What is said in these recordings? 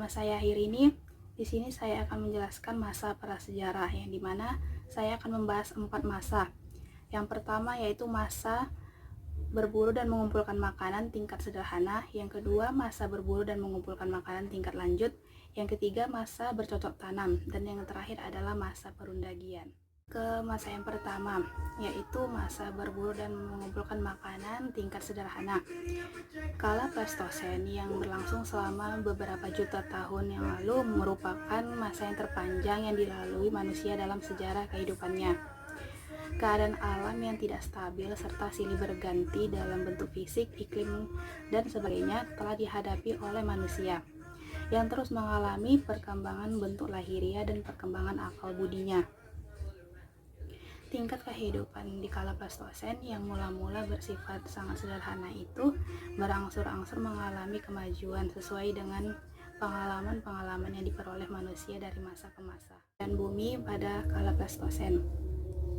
Nama saya Airini. Di sini saya akan menjelaskan masa prasejarah yang dimana saya akan membahas 4 masa. Yang pertama yaitu masa berburu dan mengumpulkan makanan tingkat sederhana. Yang kedua, masa berburu dan mengumpulkan makanan tingkat lanjut. Yang ketiga, masa bercocok tanam. Dan yang terakhir adalah masa perundagian. Ke masa yang pertama, yaitu masa berburu dan mengumpulkan makanan tingkat sederhana. Kala Pleistosen yang berlangsung selama beberapa juta tahun yang lalu merupakan masa yang terpanjang yang dilalui manusia dalam sejarah kehidupannya. Keadaan alam yang tidak stabil serta silih berganti dalam bentuk fisik, iklim, dan sebagainya telah dihadapi oleh manusia yang terus mengalami perkembangan bentuk lahiria dan perkembangan akal budinya. Tingkat kehidupan di kala Pleistosen yang mula-mula bersifat sangat sederhana itu berangsur-angsur mengalami kemajuan sesuai dengan pengalaman-pengalaman yang diperoleh manusia dari masa ke masa. Dan bumi pada kala Pleistosen.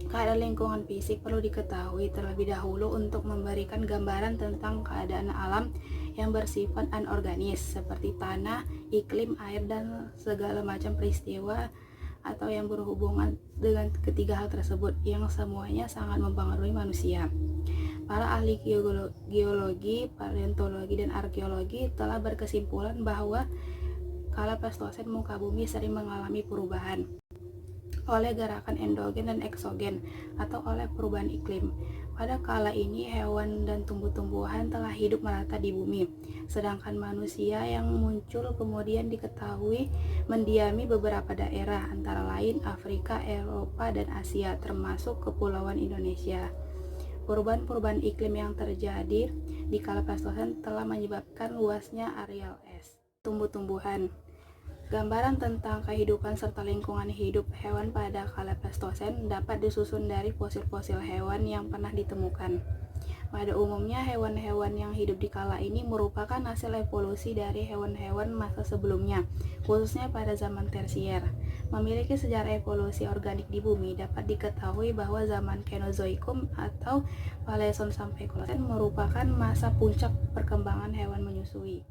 Keadaan lingkungan fisik perlu diketahui terlebih dahulu untuk memberikan gambaran tentang keadaan alam yang bersifat anorganis seperti tanah, iklim, air, dan segala macam peristiwa atau yang berhubungan dengan ketiga hal tersebut yang semuanya sangat mempengaruhi manusia. Para ahli geologi, paleontologi, dan arkeologi telah berkesimpulan bahwa kala Pleistosen muka bumi sering mengalami perubahan oleh gerakan endogen dan eksogen atau oleh perubahan iklim. Pada kala ini hewan dan tumbuh-tumbuhan telah hidup merata di bumi, sedangkan manusia yang muncul kemudian diketahui mendiami beberapa daerah antara lain Afrika, Eropa, dan Asia termasuk Kepulauan Indonesia. Perubahan-perubahan iklim yang terjadi di kala Pleistosen telah menyebabkan luasnya areal es. Tumbuh-tumbuhan. Gambaran tentang kehidupan serta lingkungan hidup hewan pada kala Pleistosen dapat disusun dari fosil-fosil hewan yang pernah ditemukan. Pada umumnya, hewan-hewan yang hidup di kala ini merupakan hasil evolusi dari hewan-hewan masa sebelumnya, khususnya pada zaman tersier. Memiliki sejarah evolusi organik di bumi, dapat diketahui bahwa zaman Kenozoikum atau Paleozoikum sampai Kolosen merupakan masa puncak perkembangan hewan menyusui.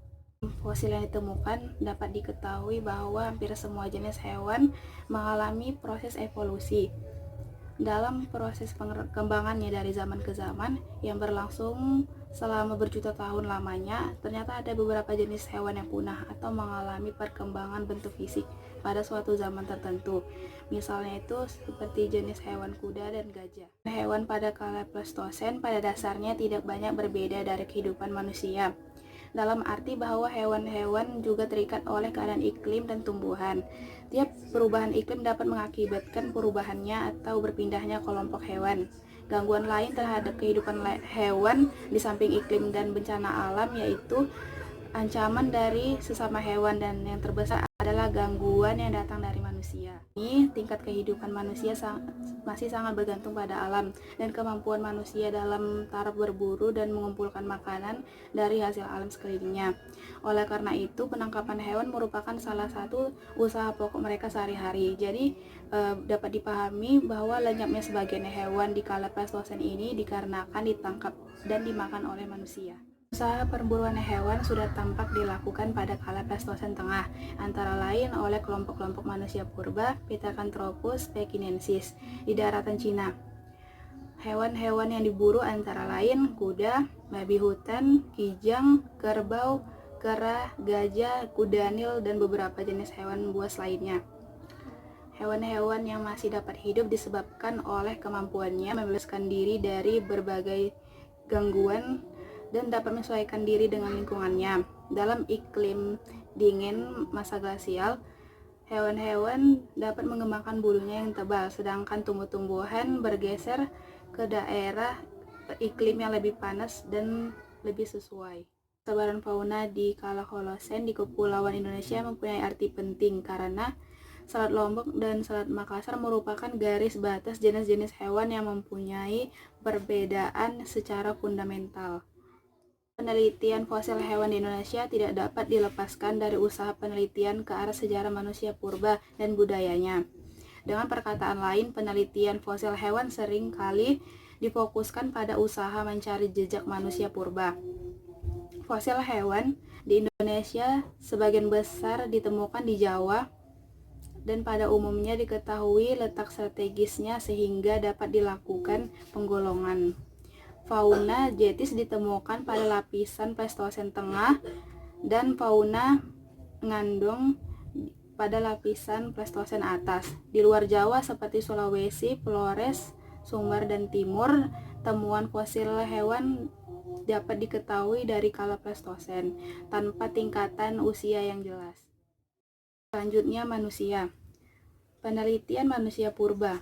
Fosil yang ditemukan dapat diketahui bahwa hampir semua jenis hewan mengalami proses evolusi. Dalam proses perkembangannya dari zaman ke zaman yang berlangsung selama berjuta tahun lamanya, ternyata ada beberapa jenis hewan yang punah atau mengalami perkembangan bentuk fisik pada suatu zaman tertentu. Misalnya itu seperti jenis hewan kuda dan gajah. Hewan pada kala Pleistosen pada dasarnya tidak banyak berbeda dari kehidupan manusia, dalam arti bahwa hewan-hewan juga terikat oleh keadaan iklim dan tumbuhan. Tiap perubahan iklim dapat mengakibatkan perubahannya atau berpindahnya kelompok hewan. Gangguan lain terhadap kehidupan hewan di samping iklim dan bencana alam yaitu ancaman dari sesama hewan, dan yang terbesar adalah gangguan yang datang dari manusia. Ini tingkat kehidupan manusia masih sangat bergantung pada alam dan kemampuan manusia dalam taraf berburu dan mengumpulkan makanan dari hasil alam sekelilingnya. Oleh karena itu, penangkapan hewan merupakan salah satu usaha pokok mereka sehari-hari. Jadi dapat dipahami bahwa lenyapnya sebagian hewan di kala Pleistosen ini dikarenakan ditangkap dan dimakan oleh manusia. Usaha perburuan hewan sudah tampak dilakukan pada kala Pleistosen Tengah, antara lain oleh kelompok-kelompok manusia purba Pithecanthropus pekinensis di daratan Cina. Hewan-hewan yang diburu antara lain kuda, babi hutan, kijang, kerbau, kera, gajah, kuda nil, dan beberapa jenis hewan buas lainnya. Hewan-hewan yang masih dapat hidup disebabkan oleh kemampuannya membebaskan diri dari berbagai gangguan dan dapat menyesuaikan diri dengan lingkungannya. Dalam iklim dingin masa glasial, hewan-hewan dapat mengembangkan bulunya yang tebal, sedangkan tumbuh-tumbuhan bergeser ke daerah iklim yang lebih panas dan lebih sesuai. Sebaran fauna di kala Holosen di Kepulauan Indonesia mempunyai arti penting karena Selat Lombok dan Selat Makassar merupakan garis batas jenis-jenis hewan yang mempunyai perbedaan secara fundamental. Penelitian fosil hewan di Indonesia tidak dapat dilepaskan dari usaha penelitian ke arah sejarah manusia purba dan budayanya. Dengan perkataan lain, penelitian fosil hewan sering kali difokuskan pada usaha mencari jejak manusia purba. Fosil hewan Di Indonesia, sebagian besar ditemukan di Jawa dan pada umumnya diketahui letak strategisnya sehingga dapat dilakukan penggolongan. Fauna jetis ditemukan pada lapisan Pleistosen tengah dan fauna ngandong pada lapisan Pleistosen atas. Di luar Jawa seperti Sulawesi, Flores, Sumber, dan Timur, temuan fosil hewan dapat diketahui dari kala Pleistosen tanpa tingkatan usia yang jelas. Selanjutnya manusia. Penelitian manusia purba.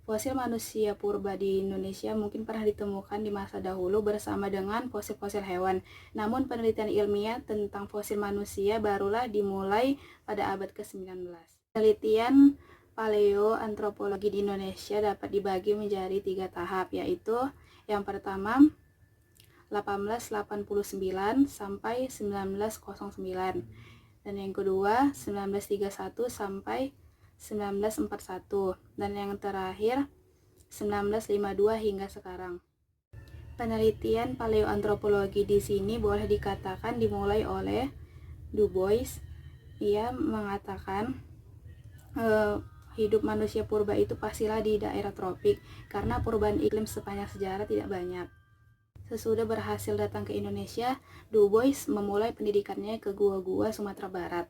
Fosil manusia purba di Indonesia mungkin pernah ditemukan di masa dahulu bersama dengan fosil-fosil hewan. Namun penelitian ilmiah tentang fosil manusia barulah dimulai pada abad ke-19. Penelitian paleoantropologi di Indonesia dapat dibagi menjadi 3 tahap, yaitu yang pertama 1889 sampai 1909 dan yang kedua 1931 sampai 1941 dan yang terakhir 1952 hingga sekarang. Penelitian paleoantropologi di sini boleh dikatakan dimulai oleh Du Bois. Ia mengatakan hidup manusia purba itu pastilah di daerah tropik karena perubahan iklim sepanjang sejarah tidak banyak. Sesudah berhasil datang ke Indonesia, Du Bois memulai pendidikannya ke gua-gua Sumatera Barat.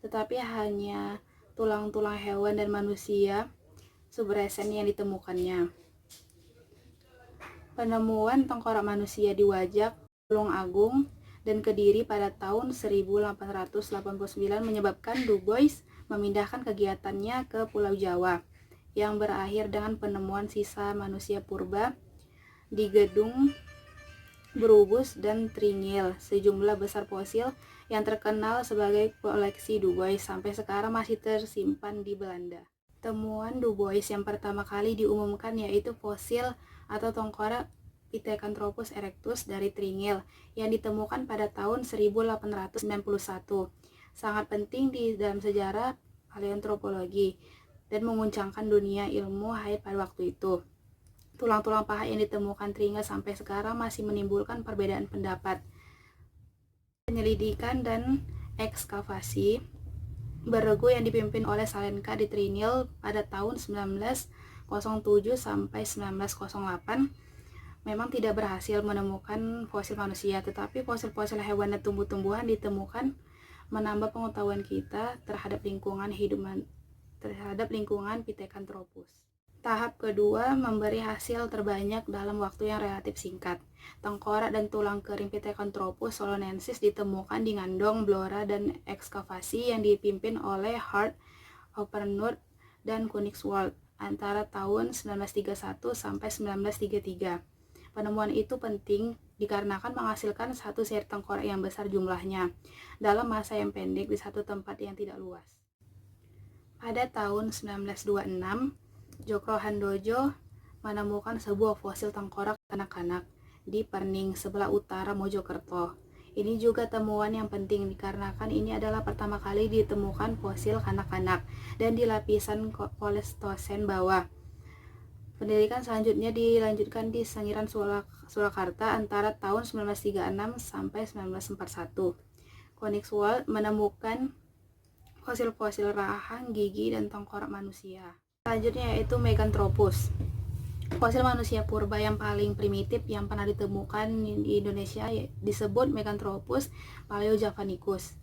Tetapi hanya tulang-tulang hewan dan manusia subresen yang ditemukannya. Penemuan tengkorak manusia di Wajak, Tulung Agung, dan Kediri pada tahun 1889 menyebabkan Du Bois memindahkan kegiatannya ke Pulau Jawa, yang berakhir dengan penemuan sisa manusia purba di Gedung Berubus dan Tringil. Sejumlah besar fosil yang terkenal sebagai koleksi Du Bois sampai sekarang masih tersimpan di Belanda. Temuan Du Bois yang pertama kali diumumkan yaitu fosil atau tengkorak Pithecanthropus erectus dari Tringil yang ditemukan pada tahun 1891. Sangat penting di dalam sejarah paleoantropologi dan menguncangkan dunia ilmu haid pada waktu itu. Tulang-tulang paha yang ditemukan Tringil sampai sekarang masih menimbulkan perbedaan pendapat. Penyelidikan dan ekskavasi beregu yang dipimpin oleh Salenka di Tringil pada tahun 1907 sampai 1908 memang tidak berhasil menemukan fosil manusia, tetapi fosil-fosil hewan dan tumbuh-tumbuhan ditemukan menambah pengetahuan kita terhadap lingkungan Pithecanthropus. Tahap kedua memberi hasil terbanyak dalam waktu yang relatif singkat. Tengkorak dan tulang kering Pithecanthropus solonensis ditemukan di Ngandong, Blora, dan ekskavasi yang dipimpin oleh Hart, Opernut, dan Koenigswald antara tahun 1931 sampai 1933. Penemuan itu penting dikarenakan menghasilkan satu seri tengkorak yang besar jumlahnya dalam masa yang pendek di satu tempat yang tidak luas. Pada tahun 1926, Djoko Handojo menemukan sebuah fosil tengkorak kanak-kanak di Perning sebelah utara Mojokerto. Ini juga temuan yang penting dikarenakan ini adalah pertama kali ditemukan fosil kanak-kanak dan di lapisan Pleistosen bawah. Pendidikan selanjutnya dilanjutkan di Sangiran Surakarta antara tahun 1936 sampai 1941. Koenigswald menemukan fosil-fosil rahang, gigi, dan tengkorak manusia. Selanjutnya yaitu Meganthropus. Fosil manusia purba yang paling primitif yang pernah ditemukan di Indonesia disebut Meganthropus paleojavanicus.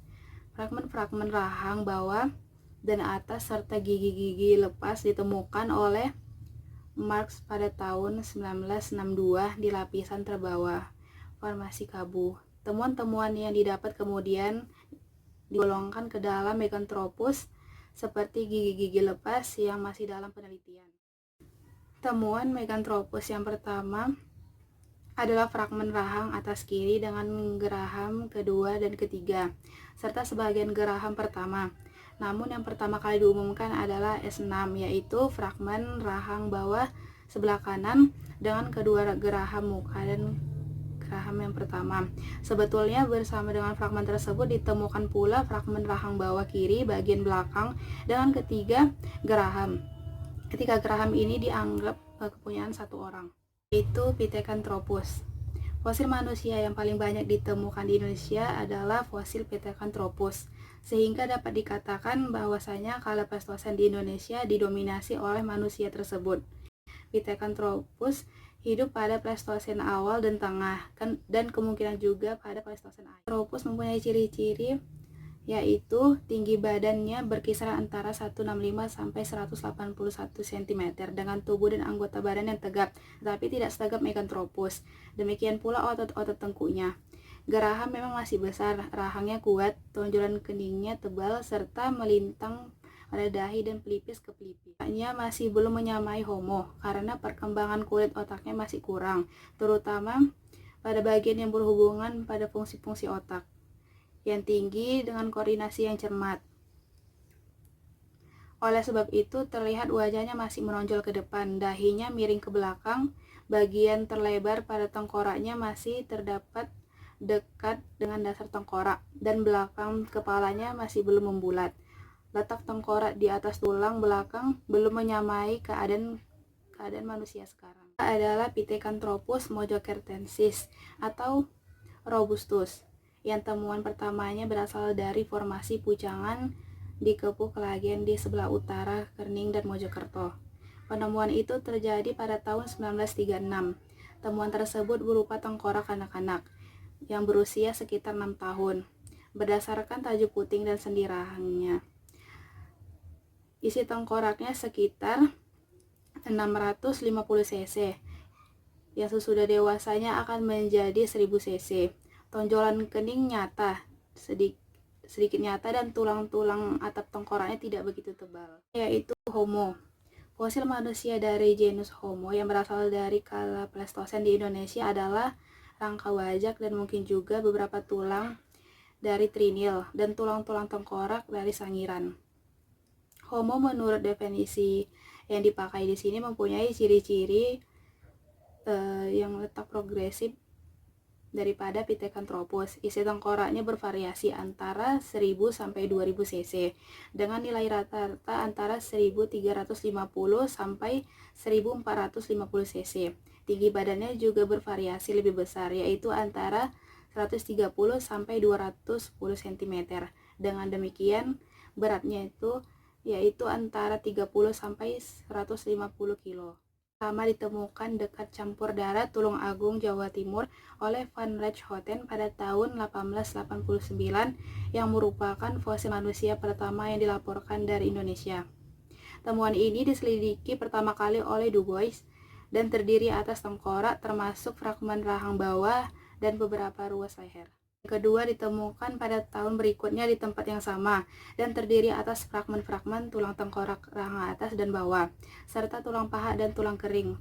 Fragmen-fragmen rahang bawah dan atas serta gigi-gigi lepas ditemukan oleh Marx pada tahun 1962 di lapisan terbawah formasi Kabu. Temuan-temuan yang didapat kemudian digolongkan ke dalam Meganthropus seperti gigi-gigi lepas yang masih dalam penelitian. Temuan Meganthropus yang pertama adalah fragmen rahang atas kiri dengan geraham kedua dan ketiga, serta sebagian geraham pertama. Namun yang pertama kali diumumkan adalah S6, yaitu fragmen rahang bawah sebelah kanan dengan kedua geraham muka dan geraham yang pertama. Sebetulnya bersama dengan fragmen tersebut ditemukan pula fragmen rahang bawah kiri bagian belakang dengan ketiga geraham. Ketiga geraham ini dianggap kepunyaan satu orang, yaitu Pithecanthropus. Fosil manusia yang paling banyak ditemukan di Indonesia adalah fosil Pithecanthropus, sehingga dapat dikatakan bahwasanya kala Pleistosen di Indonesia didominasi oleh manusia tersebut. Pithecanthropus hidup pada Pleistosen awal dan tengah, dan kemungkinan juga pada Pleistosen akhir. Pithecanthropus mempunyai ciri-ciri yaitu tinggi badannya berkisar antara 165 sampai 181 cm dengan tubuh dan anggota badan yang tegap, tetapi tidak setegap Meganthropus. Demikian pula otot-otot tengkuknya. Geraham memang masih besar, rahangnya kuat, tonjolan keningnya tebal, serta melintang pada dahi dan pelipis ke pelipis. Otaknya masih belum menyamai Homo, karena perkembangan kulit otaknya masih kurang, terutama pada bagian yang berhubungan pada fungsi-fungsi otak yang tinggi dengan koordinasi yang cermat. Oleh sebab itu, terlihat wajahnya masih menonjol ke depan, dahinya miring ke belakang, bagian terlebar pada tengkoraknya masih terdapat dekat dengan dasar tengkorak, dan belakang kepalanya masih belum membulat. Letak tengkorak di atas tulang belakang belum menyamai keadaan manusia sekarang. Adalah Pithecanthropus mojokertensis atau robustus, yang temuan pertamanya berasal dari formasi pucangan di Kepuh Kelagen di sebelah utara Kerning dan Mojokerto. Penemuan itu terjadi pada tahun 1936. Temuan tersebut berupa tengkorak anak-anak yang berusia sekitar 6 tahun, berdasarkan tajuk puting dan sendi rahangnya. Isi tengkoraknya sekitar 650 cc, yang sesudah dewasanya akan menjadi 1000 cc. Tonjolan kening nyata, sedikit nyata, dan tulang-tulang atap tengkoraknya tidak begitu tebal. Yaitu Homo. Fosil manusia dari genus Homo yang berasal dari kala Pleistosen di Indonesia adalah rangka wajak dan mungkin juga beberapa tulang dari trinil dan tulang-tulang tengkorak dari sangiran. Homo menurut definisi yang dipakai di sini mempunyai ciri-ciri yang letak progresif daripada Pithecanthropus. Isi tengkoraknya bervariasi antara 1000 sampai 2000 cc dengan nilai rata-rata antara 1350 sampai 1450 cc. Tinggi badannya juga bervariasi lebih besar, yaitu antara 130 sampai 210 cm. Dengan demikian beratnya yaitu antara 30 sampai 150 kg. Pertama ditemukan dekat campur darat Tulung Agung, Jawa Timur oleh Van Richthofen pada tahun 1889, yang merupakan fosil manusia pertama yang dilaporkan dari Indonesia. Temuan ini diselidiki pertama kali oleh Du Bois dan terdiri atas tengkorak termasuk fragmen rahang bawah dan beberapa ruas leher. Kedua ditemukan pada tahun berikutnya di tempat yang sama dan terdiri atas fragmen-fragmen tulang tengkorak rahang atas dan bawah, serta tulang paha dan tulang kering.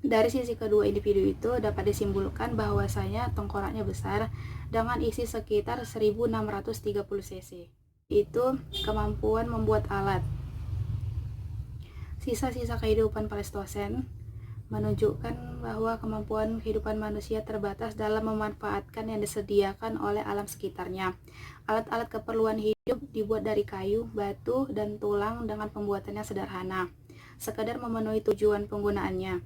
Dari sisi kedua individu itu dapat disimpulkan bahwasanya tengkoraknya besar dengan isi sekitar 1630 cc. Itu kemampuan membuat alat. Sisa-sisa kehidupan Pleistosen menunjukkan bahwa kemampuan kehidupan manusia terbatas dalam memanfaatkan yang disediakan oleh alam sekitarnya. Alat-alat keperluan hidup dibuat dari kayu, batu, dan tulang dengan pembuatannya sederhana, sekadar memenuhi tujuan penggunaannya.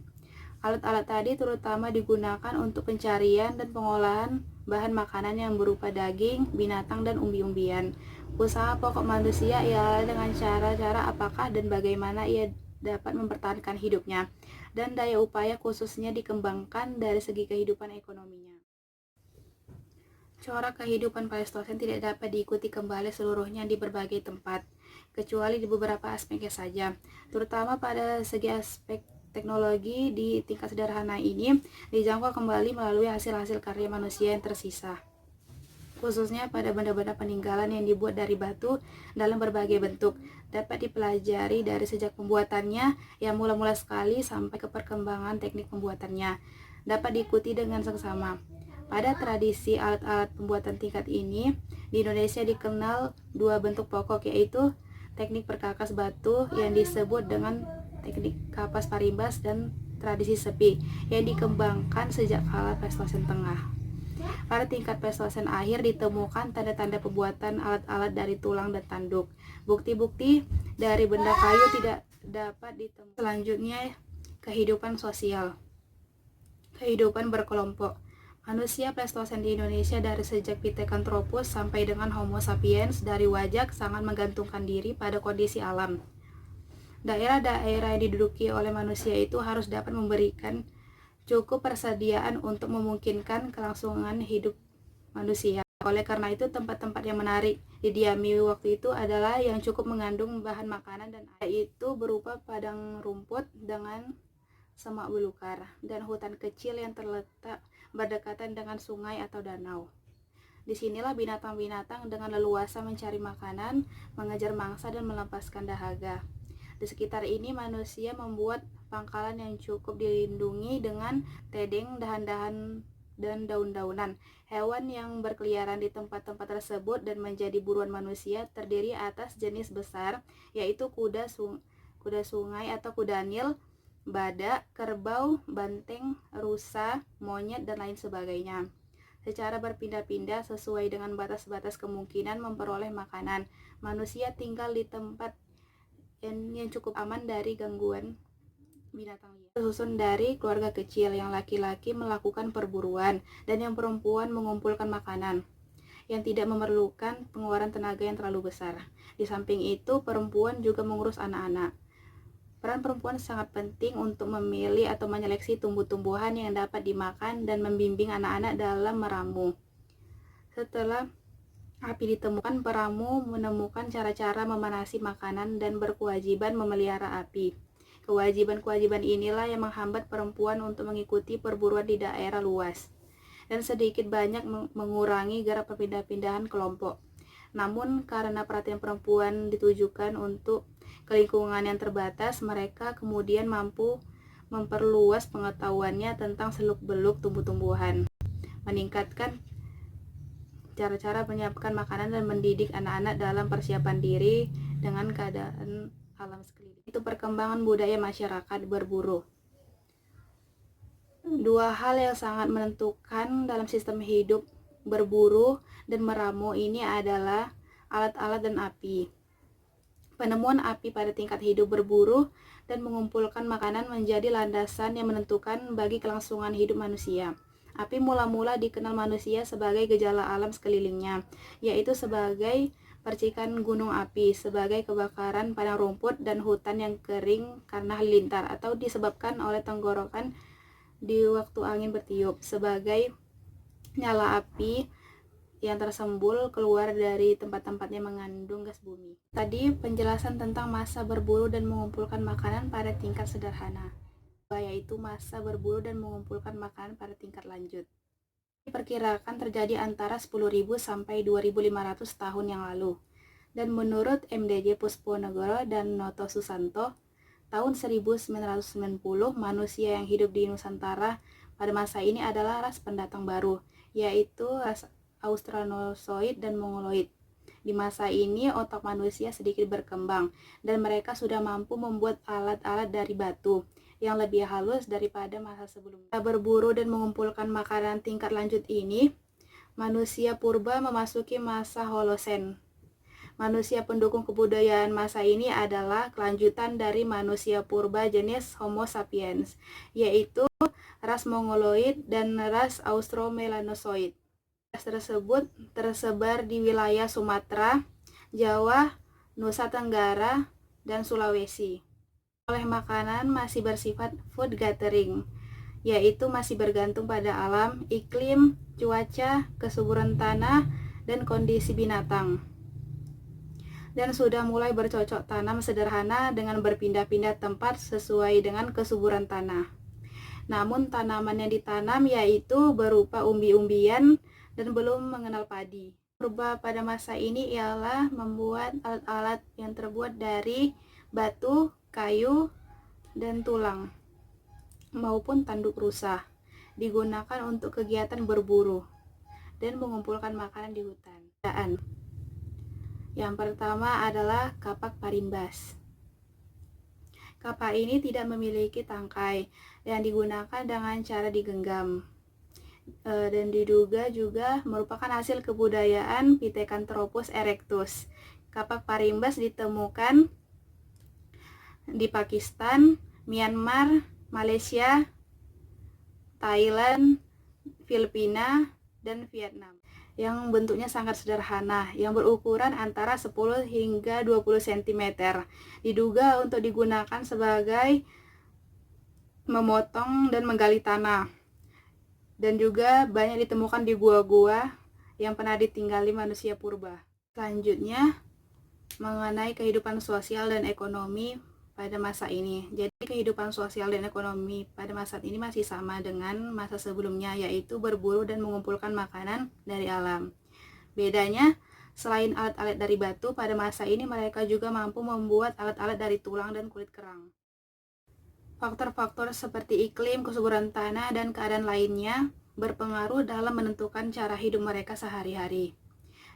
Alat-alat tadi terutama digunakan untuk pencarian dan pengolahan bahan makanan yang berupa daging, binatang, dan umbi-umbian. Usaha pokok manusia ialah dengan cara-cara apakah dan bagaimana ia dapat mempertahankan hidupnya, dan daya upaya khususnya dikembangkan dari segi kehidupan ekonominya. Corak kehidupan Pleistosen tidak dapat diikuti kembali seluruhnya di berbagai tempat, kecuali di beberapa aspeknya saja, terutama pada segi aspek teknologi. Di tingkat sederhana ini dijangkau kembali melalui hasil-hasil karya manusia yang tersisa, khususnya pada benda-benda peninggalan yang dibuat dari batu dalam berbagai bentuk, dapat dipelajari dari sejak pembuatannya yang mula-mula sekali sampai ke perkembangan teknik pembuatannya, dapat diikuti dengan seksama. Pada tradisi alat-alat pembuatan tingkat ini, di Indonesia dikenal dua bentuk pokok, yaitu teknik perkakas batu yang disebut dengan teknik kapas parimbas dan tradisi sepi yang dikembangkan sejak kala Pleistosen tengah. Pada tingkat Pleistosen akhir ditemukan tanda-tanda pembuatan alat-alat dari tulang dan tanduk. Bukti-bukti dari benda kayu tidak dapat ditemukan. Selanjutnya, kehidupan sosial. Kehidupan berkelompok. Manusia Pleistosen di Indonesia dari sejak Pithecanthropus sampai dengan Homo sapiens dari wajak sangat menggantungkan diri pada kondisi alam. Daerah-daerah yang diduduki oleh manusia itu harus dapat memberikan cukup persediaan untuk memungkinkan kelangsungan hidup manusia. Oleh karena itu, tempat-tempat yang menarik didiami waktu itu adalah yang cukup mengandung bahan makanan dan air, itu berupa padang rumput dengan semak belukar dan hutan kecil yang terletak berdekatan dengan sungai atau danau. Disinilah binatang-binatang dengan leluasa mencari makanan, mengejar mangsa dan melepaskan dahaga. Di sekitar ini manusia membuat pangkalan yang cukup dilindungi dengan tedeng, dahan-dahan, dan daun-daunan. Hewan yang berkeliaran di tempat-tempat tersebut dan menjadi buruan manusia terdiri atas jenis besar, yaitu kuda sungai atau kuda nil, badak, kerbau, banteng, rusa, monyet, dan lain sebagainya. Secara berpindah-pindah sesuai dengan batas-batas kemungkinan memperoleh makanan, manusia tinggal di tempat yang cukup aman dari gangguan binatang liar. Tersusun dari keluarga kecil yang laki-laki melakukan perburuan dan yang perempuan mengumpulkan makanan yang tidak memerlukan pengeluaran tenaga yang terlalu besar. Di samping itu, perempuan juga mengurus anak-anak. Peran perempuan sangat penting untuk memilih atau menyeleksi tumbuh-tumbuhan yang dapat dimakan dan membimbing anak-anak dalam meramu. Setelah api ditemukan, peramu menemukan cara-cara memanasi makanan dan berkewajiban memelihara api. Kewajiban-kewajiban inilah yang menghambat perempuan untuk mengikuti perburuan di daerah luas dan sedikit banyak mengurangi gerak perpindah-pindahan kelompok. Namun karena perhatian perempuan ditujukan untuk ke lingkungan yang terbatas, mereka kemudian mampu memperluas pengetahuannya tentang seluk-beluk tumbuh-tumbuhan, meningkatkan cara-cara menyiapkan makanan dan mendidik anak-anak dalam persiapan diri dengan keadaan alam sekeliling. Itu perkembangan budaya masyarakat berburu. Dua hal yang sangat menentukan dalam sistem hidup berburu dan meramu ini adalah alat-alat dan api. Penemuan api pada tingkat hidup berburu dan mengumpulkan makanan menjadi landasan yang menentukan bagi kelangsungan hidup manusia. Api mula-mula dikenal manusia sebagai gejala alam sekelilingnya, yaitu sebagai percikan gunung api, sebagai kebakaran padang rumput dan hutan yang kering karena halilintar atau disebabkan oleh tenggorokan di waktu angin bertiup, sebagai nyala api yang tersembul keluar dari tempat-tempat yang mengandung gas bumi. Tadi penjelasan tentang masa berburu dan mengumpulkan makanan pada tingkat sederhana, yaitu masa berburu dan mengumpulkan makanan pada tingkat lanjut. Diperkirakan terjadi antara 10.000 sampai 2.500 tahun yang lalu. Dan menurut MDJ Pusponegoro dan Noto Susanto, tahun 1990 manusia yang hidup di Nusantara pada masa ini adalah ras pendatang baru, yaitu ras Australozoid dan Mongoloid. Di masa ini otak manusia sedikit berkembang dan mereka sudah mampu membuat alat-alat dari batu yang lebih halus daripada masa sebelumnya. Berburu dan mengumpulkan makanan tingkat lanjut ini, manusia purba memasuki masa Holosen. Manusia pendukung kebudayaan masa ini adalah kelanjutan dari manusia purba jenis Homo sapiens, yaitu ras Mongoloid dan ras Australomelanozoid. Ras tersebut tersebar di wilayah Sumatera, Jawa, Nusa Tenggara, dan Sulawesi. Oleh makanan masih bersifat food gathering, yaitu masih bergantung pada alam, iklim, cuaca, kesuburan tanah, dan kondisi binatang. Dan sudah mulai bercocok tanam sederhana dengan berpindah-pindah tempat sesuai dengan kesuburan tanah. Namun tanaman yang ditanam yaitu berupa umbi-umbian dan belum mengenal padi. Purba pada masa ini ialah membuat alat-alat yang terbuat dari batu, kayu, dan tulang maupun tanduk rusa, digunakan untuk kegiatan berburu dan mengumpulkan makanan di hutan. Yang pertama adalah kapak parimbas. Kapak ini tidak memiliki tangkai dan digunakan dengan cara digenggam, dan diduga juga merupakan hasil kebudayaan Pithecanthropus erectus. Kapak parimbas ditemukan di Pakistan, Myanmar, Malaysia, Thailand, Filipina, dan Vietnam, yang bentuknya sangat sederhana, yang berukuran antara 10 hingga 20 cm. Diduga untuk digunakan sebagai memotong dan menggali tanah. Dan juga banyak ditemukan di gua-gua yang pernah ditinggali manusia purba. Selanjutnya, mengenai kehidupan sosial dan ekonomi pada masa ini. Jadi kehidupan sosial dan ekonomi pada masa ini masih sama dengan masa sebelumnya, yaitu berburu dan mengumpulkan makanan dari alam. Bedanya, selain alat-alat dari batu, pada masa ini mereka juga mampu membuat alat-alat dari tulang dan kulit kerang. Faktor-faktor seperti iklim, kesuburan tanah, dan keadaan lainnya berpengaruh dalam menentukan cara hidup mereka sehari-hari.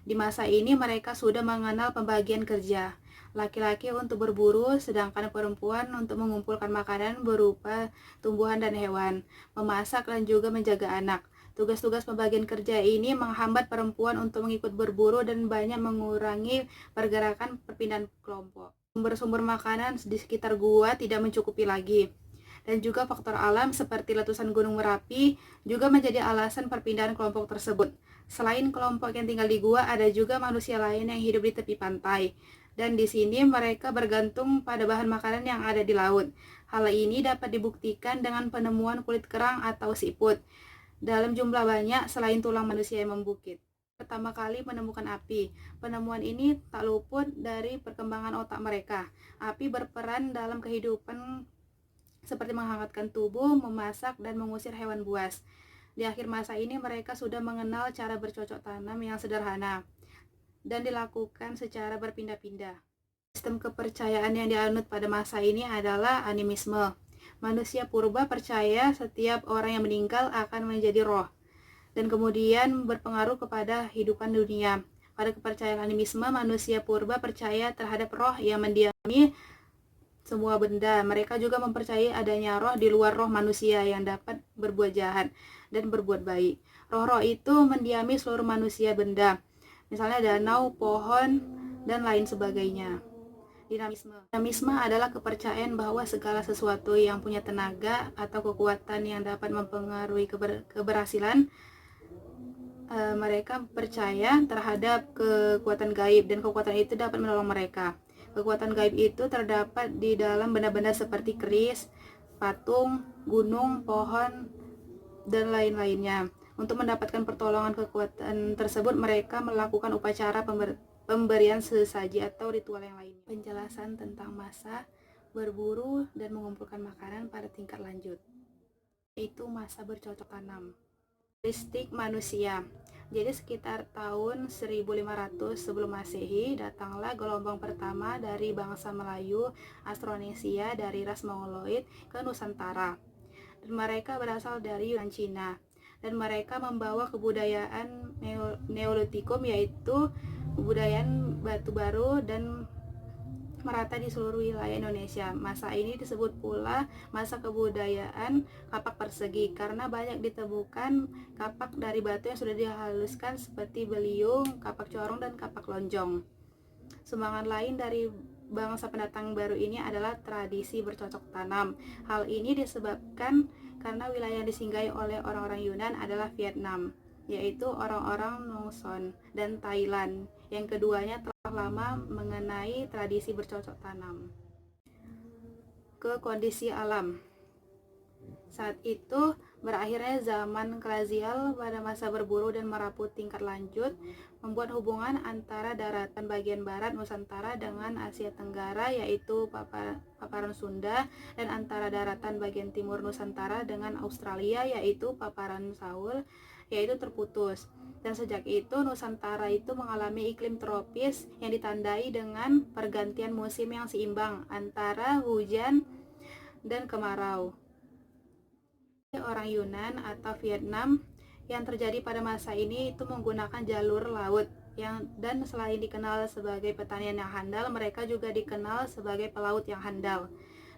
Di masa ini mereka sudah mengenal pembagian kerja. Laki-laki untuk berburu, sedangkan perempuan untuk mengumpulkan makanan berupa tumbuhan dan hewan, memasak, dan juga menjaga anak. Tugas-tugas pembagian kerja ini menghambat perempuan untuk mengikut berburu dan banyak mengurangi pergerakan perpindahan kelompok. Sumber-sumber makanan di sekitar gua tidak mencukupi lagi. Dan juga faktor alam seperti letusan Gunung Merapi juga menjadi alasan perpindahan kelompok tersebut. Selain kelompok yang tinggal di gua, ada juga manusia lain yang hidup di tepi pantai. Dan di sini mereka bergantung pada bahan makanan yang ada di laut. Hal ini dapat dibuktikan dengan penemuan kulit kerang atau siput dalam jumlah banyak selain tulang manusia yang membukit. Pertama kali menemukan api. Penemuan ini tak luput dari perkembangan otak mereka. Api berperan dalam kehidupan seperti menghangatkan tubuh, memasak, dan mengusir hewan buas. Di akhir masa ini mereka sudah mengenal cara bercocok tanam yang sederhana dan dilakukan secara berpindah-pindah. Sistem kepercayaan yang dianut pada masa ini adalah animisme. Manusia purba percaya setiap orang yang meninggal akan menjadi roh dan kemudian berpengaruh kepada kehidupan dunia. Pada kepercayaan animisme, manusia purba percaya terhadap roh yang mendiami semua benda. Mereka juga mempercayai adanya roh di luar roh manusia yang dapat berbuat jahat dan berbuat baik. Roh-roh itu mendiami seluruh manusia benda, misalnya danau, pohon, dan lain sebagainya. Dinamisme adalah kepercayaan bahwa segala sesuatu yang punya tenaga atau kekuatan yang dapat mempengaruhi keberhasilan. Mereka percaya terhadap kekuatan gaib dan kekuatan itu dapat menolong mereka. Kekuatan gaib itu terdapat di dalam benda-benda seperti keris, patung, gunung, pohon, dan lain-lainnya. Untuk mendapatkan pertolongan kekuatan tersebut, mereka melakukan upacara pemberian sesaji atau ritual yang lainnya. Penjelasan tentang masa berburu dan mengumpulkan makanan pada tingkat lanjut, yaitu masa bercocok tanam. Karakteristik manusia. Jadi sekitar tahun 1500 sebelum Masehi datanglah gelombang pertama dari bangsa Melayu Austronesia dari ras Mongoloid ke Nusantara. Dan mereka berasal dari Yunan Cina. Dan mereka membawa kebudayaan Neolitikum, yaitu kebudayaan batu baru dan merata di seluruh wilayah Indonesia. Masa ini disebut pula masa kebudayaan kapak persegi karena banyak ditemukan kapak dari batu yang sudah dihaluskan seperti beliung, kapak corong, dan kapak lonjong. Sumbangan lain dari bangsa pendatang baru ini adalah tradisi bercocok tanam. Hal ini disebabkan karena wilayah yang disinggahi oleh orang-orang Yunan adalah Vietnam, yaitu orang-orang Nongson, dan Thailand, yang keduanya telah lama mengenai tradisi bercocok tanam. Ke kondisi alam. Saat itu berakhirnya zaman glasial pada masa berburu dan meraput tingkat lanjut membuat hubungan antara daratan bagian barat Nusantara dengan Asia Tenggara, yaitu paparan Sunda, dan antara daratan bagian timur Nusantara dengan Australia, yaitu paparan Saul, yaitu terputus. Dan sejak itu Nusantara itu mengalami iklim tropis yang ditandai dengan pergantian musim yang seimbang antara hujan dan kemarau. Orang Yunan atau Vietnam yang terjadi pada masa ini itu menggunakan jalur laut dan selain dikenal sebagai petanian yang handal, mereka juga dikenal sebagai pelaut yang handal.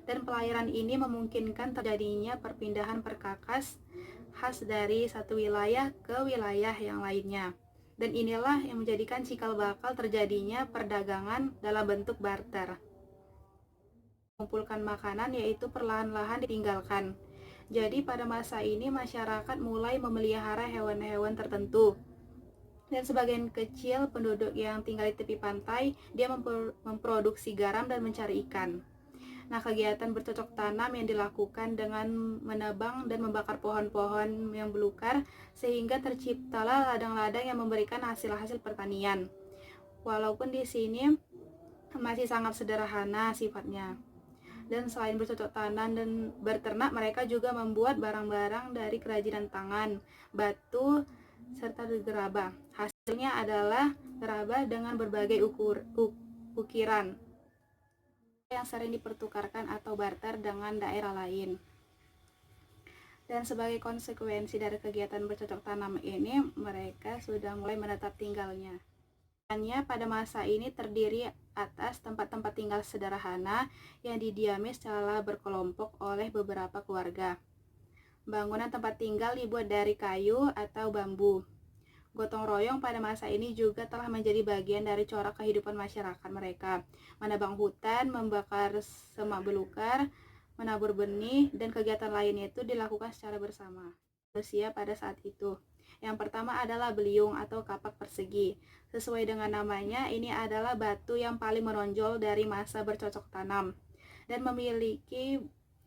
Dan pelayaran ini memungkinkan terjadinya perpindahan perkakas khas dari satu wilayah ke wilayah yang lainnya. Dan inilah yang menjadikan cikal bakal terjadinya perdagangan dalam bentuk barter. Mengumpulkan makanan yaitu perlahan-lahan ditinggalkan. Jadi pada masa ini masyarakat mulai memelihara hewan-hewan tertentu. Dan sebagian kecil penduduk yang tinggal di tepi pantai, dia memproduksi garam dan mencari ikan. Nah, kegiatan bercocok tanam yang dilakukan dengan menebang dan membakar pohon-pohon yang belukar sehingga terciptalah ladang-ladang yang memberikan hasil-hasil pertanian. Walaupun di sini masih sangat sederhana sifatnya. Dan selain bercocok tanam dan berternak, mereka juga membuat barang-barang dari kerajinan tangan, batu, serta gerabah. Hasilnya adalah gerabah dengan berbagai ukiran yang sering dipertukarkan atau barter dengan daerah lain. Dan sebagai konsekuensi dari kegiatan bercocok tanam ini, mereka sudah mulai menetap tinggalnya. Pada masa ini terdiri atas tempat-tempat tinggal sederhana yang didiami secara berkelompok oleh beberapa keluarga. Bangunan tempat tinggal dibuat dari kayu atau bambu. Gotong royong pada masa ini juga telah menjadi bagian dari corak kehidupan masyarakat mereka. Menebang hutan, membakar semak belukar, menabur benih, dan kegiatan lainnya itu dilakukan secara bersama manusia pada saat itu. Yang pertama adalah beliung atau kapak persegi. Sesuai dengan namanya, ini adalah batu yang paling menonjol dari masa bercocok tanam dan memiliki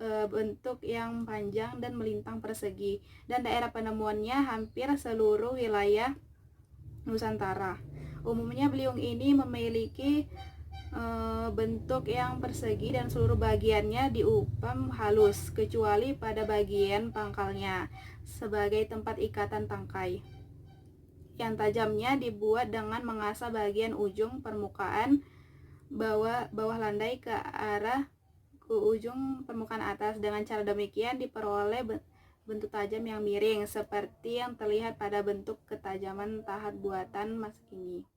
bentuk yang panjang dan melintang persegi, dan daerah penemuannya hampir seluruh wilayah Nusantara. Umumnya beliung ini memiliki bentuk yang persegi dan seluruh bagiannya diupam halus kecuali pada bagian pangkalnya sebagai tempat ikatan tangkai. Yang tajamnya dibuat dengan mengasah bagian ujung permukaan bawah landai ke ujung permukaan atas. Dengan cara demikian diperoleh bentuk tajam yang miring seperti yang terlihat pada bentuk ketajaman tahat buatan masa kini.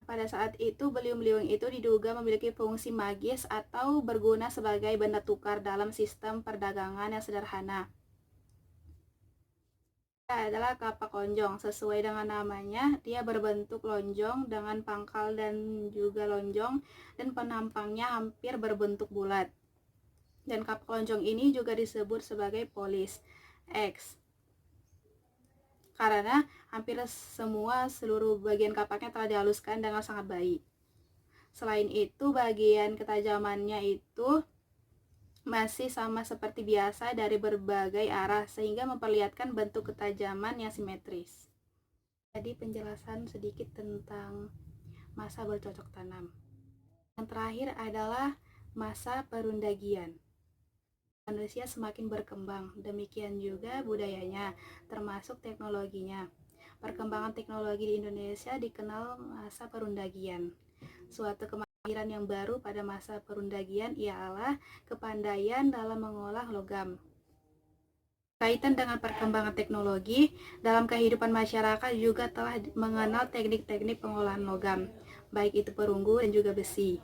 Pada saat itu beliung-beliung itu diduga memiliki fungsi magis atau berguna sebagai benda tukar dalam sistem perdagangan yang sederhana. Adalah kapak lonjong. Sesuai dengan namanya, dia berbentuk lonjong dengan pangkal dan juga lonjong, dan penampangnya hampir berbentuk bulat. Dan kapak lonjong ini juga disebut sebagai polis X karena hampir seluruh bagian kapaknya telah dihaluskan dengan sangat baik. Selain itu, bagian ketajamannya itu masih sama seperti biasa dari berbagai arah sehingga memperlihatkan bentuk ketajaman yang simetris. Jadi penjelasan sedikit tentang masa bercocok tanam. Yang terakhir adalah masa perundagian. Manusia semakin berkembang, demikian juga budayanya, termasuk teknologinya. Perkembangan teknologi di Indonesia dikenal masa perundagian. Suatu kemahiran yang baru pada masa perundagian ialah kepandaian dalam mengolah logam. Kaitan dengan perkembangan teknologi, dalam kehidupan masyarakat juga telah mengenal teknik-teknik pengolahan logam, baik itu perunggu dan juga besi.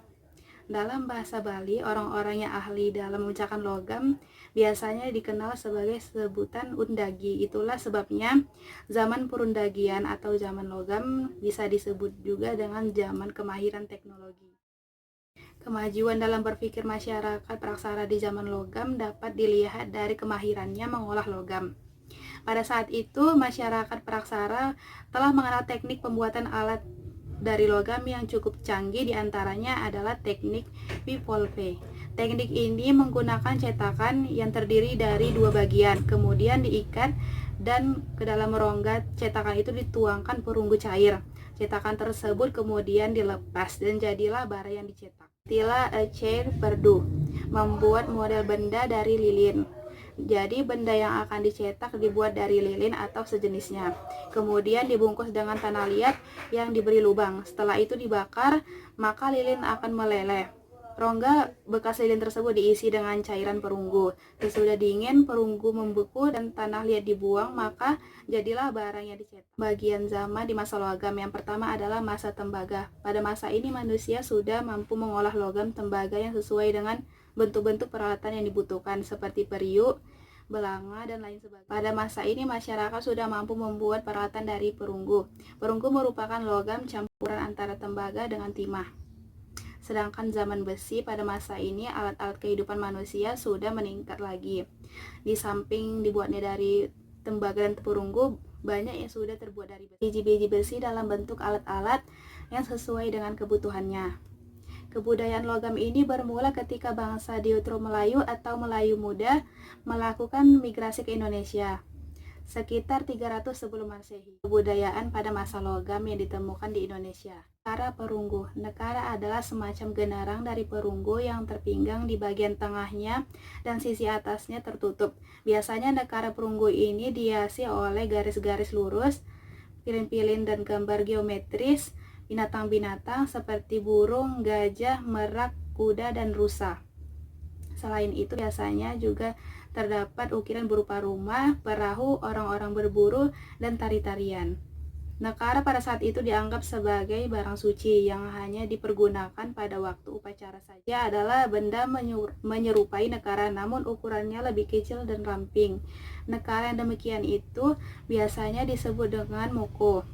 Dalam bahasa Bali, orang-orang yang ahli dalam memecahkan logam biasanya dikenal sebagai sebutan undagi. Itulah sebabnya zaman perundagian atau zaman logam bisa disebut juga dengan zaman kemahiran teknologi. Kemajuan dalam berpikir masyarakat praksara di zaman logam dapat dilihat dari kemahirannya mengolah logam. Pada saat itu, masyarakat praksara telah mengenal teknik pembuatan alat dari logam yang cukup canggih, diantaranya adalah teknik Bipolpe. Teknik ini menggunakan cetakan yang terdiri dari dua bagian, kemudian diikat dan ke dalam rongga cetakan itu dituangkan perunggu cair. Cetakan tersebut kemudian dilepas dan jadilah bara yang dicetak. Istilah a chair perdu, membuat model benda dari lilin. Jadi benda yang akan dicetak dibuat dari lilin atau sejenisnya. Kemudian dibungkus dengan tanah liat yang diberi lubang. Setelah itu dibakar, maka lilin akan meleleh. Rongga bekas lilin tersebut diisi dengan cairan perunggu. Sesudah dingin, perunggu membeku dan tanah liat dibuang, maka jadilah barang yang dicetak. Bagian zaman di masa logam yang pertama adalah masa tembaga. Pada masa ini manusia sudah mampu mengolah logam tembaga yang sesuai dengan bentuk-bentuk peralatan yang dibutuhkan seperti periuk, belanga, dan lain sebagainya. Pada masa ini masyarakat sudah mampu membuat peralatan dari perunggu. Perunggu merupakan logam campuran antara tembaga dengan timah. Sedangkan zaman besi pada masa ini alat-alat kehidupan manusia sudah meningkat lagi. Di samping dibuatnya dari tembaga dan tepurunggu, banyak yang sudah terbuat dari biji-biji besi dalam bentuk alat-alat yang sesuai dengan kebutuhannya. Kebudayaan logam ini bermula ketika bangsa Deutero Melayu atau Melayu Muda melakukan migrasi ke Indonesia sekitar 300 sebelum Masehi. Kebudayaan pada masa logam yang ditemukan di Indonesia. Nekara perunggu. Nekara adalah semacam genarang dari perunggu yang terpinggang di bagian tengahnya dan sisi atasnya tertutup. Biasanya nekara perunggu ini dihiasi oleh garis-garis lurus, pilin-pilin dan gambar geometris binatang-binatang seperti burung, gajah, merak, kuda, dan rusa. Selain itu biasanya juga terdapat ukiran berupa rumah, perahu, orang-orang berburu, dan tari-tarian. Nekara pada saat itu dianggap sebagai barang suci yang hanya dipergunakan pada waktu upacara saja. Adalah benda menyerupai nekara namun ukurannya lebih kecil dan ramping. Nekara yang demikian itu biasanya disebut dengan moko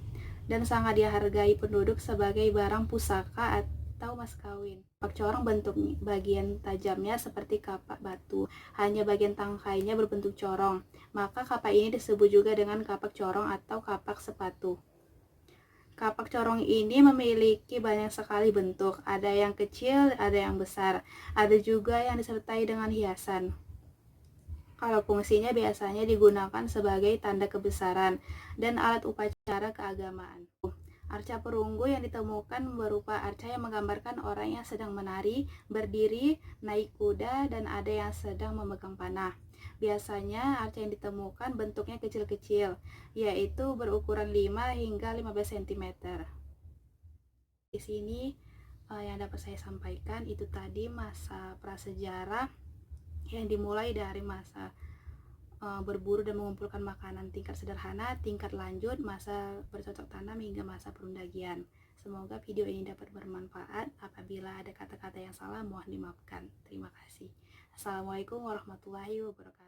dan sangat dihargai penduduk sebagai barang pusaka atau mas kawin. Kapak corong bentuk bagian tajamnya seperti kapak batu, hanya bagian tangkainya berbentuk corong. Maka kapak ini disebut juga dengan kapak corong atau kapak sepatu. Kapak corong ini memiliki banyak sekali bentuk, ada yang kecil, ada yang besar, ada juga yang disertai dengan hiasan. Kalau fungsinya biasanya digunakan sebagai tanda kebesaran dan alat upacara keagamaan. Arca perunggu yang ditemukan berupa arca yang menggambarkan orang yang sedang menari, berdiri, naik kuda, dan ada yang sedang memegang panah. Biasanya arca yang ditemukan bentuknya kecil-kecil, yaitu berukuran 5 hingga 15 cm. Di sini yang dapat saya sampaikan itu tadi masa prasejarah yang dimulai dari masa berburu dan mengumpulkan makanan tingkat sederhana, tingkat lanjut, masa bercocok tanam hingga masa perundagian. Semoga video ini dapat bermanfaat. Apabila ada kata-kata yang salah mohon dimaafkan. Terima kasih. Assalamualaikum warahmatullahi wabarakatuh.